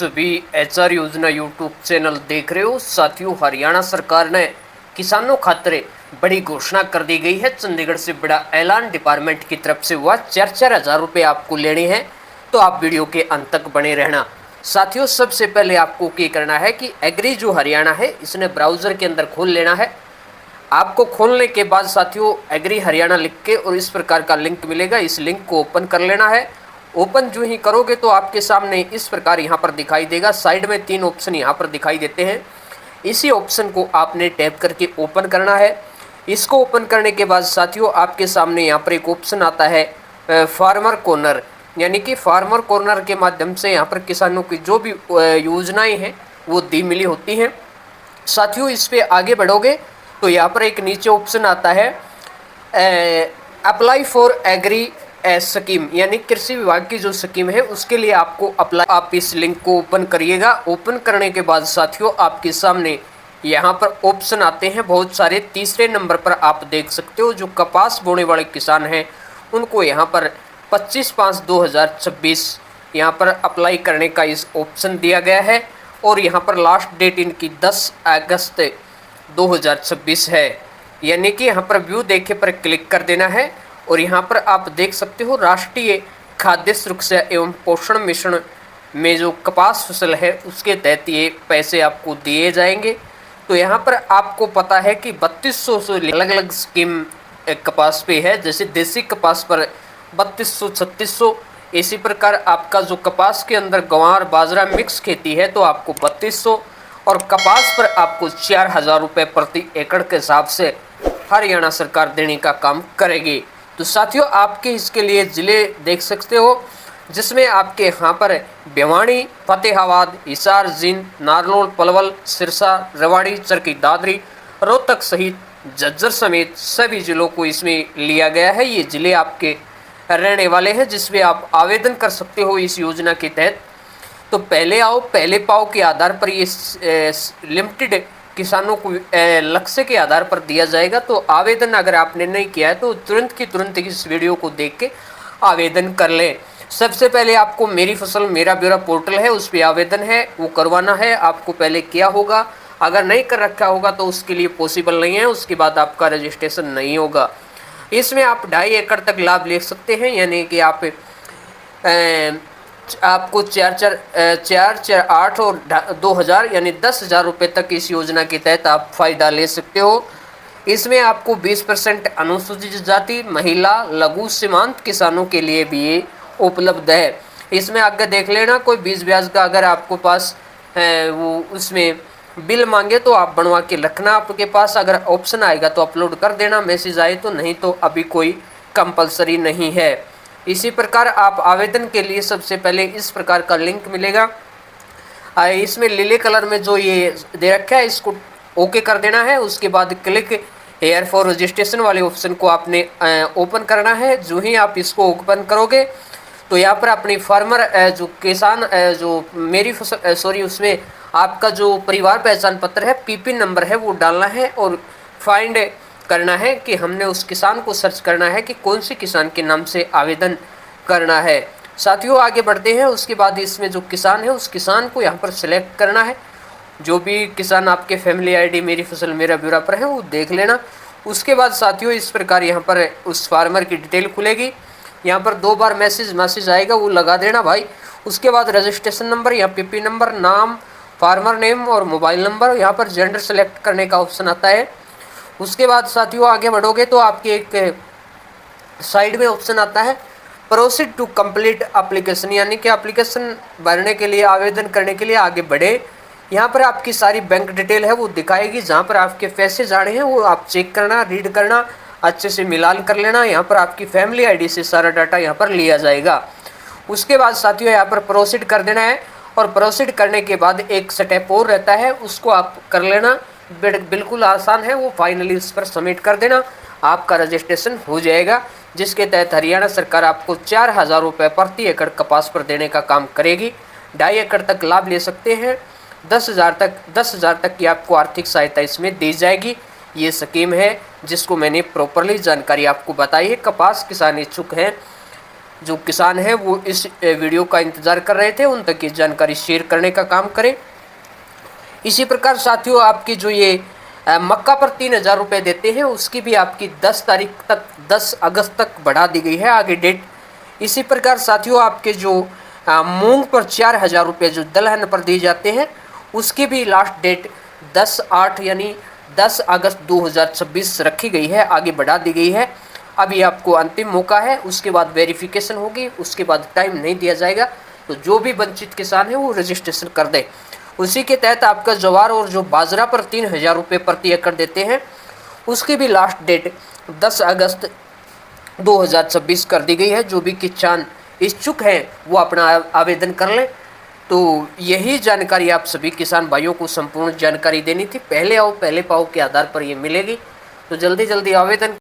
सभी एचआर योजना YouTube channel देख रहे हो। साथियों, हरियाणा सरकार ने किसानों खातिर बड़ी घोषणा कर दी गई है। चंडीगढ़ से बड़ा ऐलान डिपार्टमेंट की तरफ से हुआ। 4-4 हज़ार रुपये आपको लेने हैं, तो आप वीडियो के अंत तक बने रहना। साथियों, सबसे पहले आपको क्या करना है कि एग्री जो हरियाणा है, इसने ब्राउज़र के अंदर खोल लेना है। आपको खोलने के बाद साथियों एग्री हरियाणा लिख के और इस प्रकार का लिंक मिलेगा, इस लिंक को ओपन कर लेना है। ओपन जो ही करोगे तो आपके सामने इस प्रकार यहाँ पर दिखाई देगा। साइड में 3 ऑप्शन यहाँ पर दिखाई देते हैं। इसी ऑप्शन को आपने टैप करके ओपन करना है। इसको ओपन करने के बाद साथियों आपके सामने यहाँ पर एक ऑप्शन आता है फार्मर कॉर्नर, यानी कि फार्मर कॉर्नर के माध्यम से यहाँ पर किसानों की जो भी योजनाएं हैं वो दी मिली होती हैं। साथियों, इस पर आगे बढ़ोगे तो यहाँ पर एक नीचे ऑप्शन आता है अप्लाई फॉर एग्री स्कीम, यानी कृषि विभाग की जो स्कीम है उसके लिए आपको अप्लाई। आप इस लिंक को ओपन करिएगा। ओपन करने के बाद साथियों आपके सामने यहाँ पर ऑप्शन आते हैं बहुत सारे। तीसरे नंबर पर आप देख सकते हो जो कपास बोने वाले किसान हैं उनको यहाँ पर 25/5/2026 यहाँ पर अप्लाई करने का इस ऑप्शन दिया गया है। और यहाँ पर लास्ट डेट इनकी 10 अगस्त 2026 है, यानी कि यहाँ पर व्यू देखे पर क्लिक कर देना है। और यहाँ पर आप देख सकते हो राष्ट्रीय खाद्य सुरक्षा एवं पोषण मिशन में जो कपास फसल है उसके तहत ये पैसे आपको दिए जाएंगे। तो यहाँ पर आपको पता है कि 3200 से अलग अलग स्कीम कपास पे है। जैसे देसी कपास पर 3200, 3600, इसी प्रकार आपका जो कपास के अंदर गंवार बाजरा मिक्स खेती है तो आपको 3200, और कपास पर आपको 4000 रुपये प्रति एकड़ के हिसाब से हरियाणा सरकार देने का काम करेगी। तो साथियों आपके इसके लिए ज़िले देख सकते हो, जिसमें आपके यहाँ पर भिवानी, फतेहाबाद, हिसार, जींद, नारनौल, पलवल, सिरसा, रेवाड़ी, चरखी दादरी, रोहतक सहित झज्जर समेत सभी जिलों को इसमें लिया गया है। ये ज़िले आपके रहने वाले हैं जिसमें आप आवेदन कर सकते हो इस योजना के तहत। तो पहले आओ पहले पाओ के आधार पर ये लिमिटेड किसानों को लक्ष्य के आधार पर दिया जाएगा। तो आवेदन अगर आपने नहीं किया है तो तुरंत की तुरंत इस वीडियो को देख के आवेदन कर लें। सबसे पहले आपको मेरी फसल मेरा ब्यौरा पोर्टल है, उस पर आवेदन है वो करवाना है। आपको पहले किया होगा, अगर नहीं कर रखा होगा तो उसके लिए पॉसिबल नहीं है, उसके बाद आपका रजिस्ट्रेशन नहीं होगा। इसमें आप 2.5 एकड़ तक लाभ ले सकते हैं, यानी कि आपको 4-4-8 और 2000 यानी 10,000 रुपये तक इस योजना के तहत आप फ़ायदा ले सकते हो। इसमें आपको 20% अनुसूचित जाति, महिला, लघु सीमांत किसानों के लिए भी ये उपलब्ध है। इसमें आगे देख लेना, कोई बीज ब्याज का अगर आपको पास वो उसमें बिल मांगे तो आप बनवा के रखना आपके पास। अगर ऑप्शन आएगा तो अपलोड कर देना, मैसेज आए तो, नहीं तो अभी कोई कंपलसरी नहीं है। इसी प्रकार आप आवेदन के लिए सबसे पहले इस प्रकार का लिंक मिलेगा। इसमें नीले कलर में जो ये दे रखा है इसको ओके कर देना है। उसके बाद क्लिक हेयर फॉर रजिस्ट्रेशन वाले ऑप्शन को आपने ओपन करना है। जो ही आप इसको ओपन करोगे तो यहाँ पर अपनी फार्मर जो किसान जो मेरी फसल उसमें आपका जो परिवार पहचान पत्र है, पीपी नंबर है, वो डालना है और फाइंड करना है कि हमने उस किसान को सर्च करना है कि कौन से किसान के नाम से आवेदन करना है। साथियों आगे बढ़ते हैं। उसके बाद इसमें जो किसान है उस किसान को यहाँ पर सिलेक्ट करना है। जो भी किसान आपके फैमिली आईडी मेरी फसल मेरा ब्यौरा पर है वो देख लेना। उसके बाद साथियों इस प्रकार यहाँ पर उस फार्मर की डिटेल खुलेगी। यहाँ पर 2 बार मैसेज आएगा, वो लगा देना भाई। उसके बाद रजिस्ट्रेशन नंबर, यहाँ पीपी नंबर, नाम, फार्मर नेम और मोबाइल नंबर, यहाँ पर जेंडर सेलेक्ट करने का ऑप्शन आता है। उसके बाद साथियों आगे बढ़ोगे तो आपके एक साइड में ऑप्शन आता है प्रोसीड टू कंप्लीट एप्लीकेशन, यानी कि एप्लीकेशन भरने के लिए, आवेदन करने के लिए आगे बढ़े। यहाँ पर आपकी सारी बैंक डिटेल है वो दिखाएगी, जहाँ पर आपके पैसे जाने हैं वो आप चेक करना, रीड करना, अच्छे से मिलान कर लेना। यहाँ पर आपकी फैमिली आईडी से सारा डाटा यहाँ पर लिया जाएगा। उसके बाद साथियों यहाँ पर प्रोसीड कर देना है, और प्रोसीड करने के बाद एक स्टेप और रहता है, उसको आप कर लेना, बिल्कुल आसान है वो। फाइनली उस पर सबमिट कर देना, आपका रजिस्ट्रेशन हो जाएगा, जिसके तहत हरियाणा सरकार आपको 4000 रुपये प्रति एकड़ कपास पर देने का काम करेगी। 2.5 एकड़ तक लाभ ले सकते हैं। 10,000 तक की आपको आर्थिक सहायता इसमें दी जाएगी। ये स्कीम है जिसको मैंने प्रॉपरली जानकारी आपको बताई है। कपास किसान इच्छुक हैं जो किसान हैं वो इस वीडियो का इंतज़ार कर रहे थे, उन तक ये जानकारी शेयर करने का काम करें। इसी प्रकार साथियों, आपकी जो ये मक्का पर 3,000 रुपये देते हैं, उसकी भी आपकी 10 तारीख तक, 10 अगस्त तक बढ़ा दी गई है आगे डेट। इसी प्रकार साथियों, आपके जो मूंग पर 4,000 रुपये जो दलहन पर दिए जाते हैं, उसकी भी लास्ट डेट 10/8 यानी 10 अगस्त 2026 रखी गई है, आगे बढ़ा दी गई है। अब ये आपको अंतिम मौका है, उसके बाद वेरिफिकेशन होगी, उसके बाद टाइम नहीं दिया जाएगा। तो जो भी वंचित किसान है वो रजिस्ट्रेशन कर दे। उसी के तहत आपका ज्वार और जो बाजरा पर 3,000 रुपये प्रति एकड़ देते हैं, उसकी भी लास्ट डेट 10 अगस्त 2026 कर दी गई है। जो भी किसान इच्छुक हैं वो अपना आवेदन कर लें। तो यही जानकारी आप सभी किसान भाइयों को संपूर्ण जानकारी देनी थी। पहले आओ पहले पाओ के आधार पर ये मिलेगी। तो जल्दी जल्दी आवेदन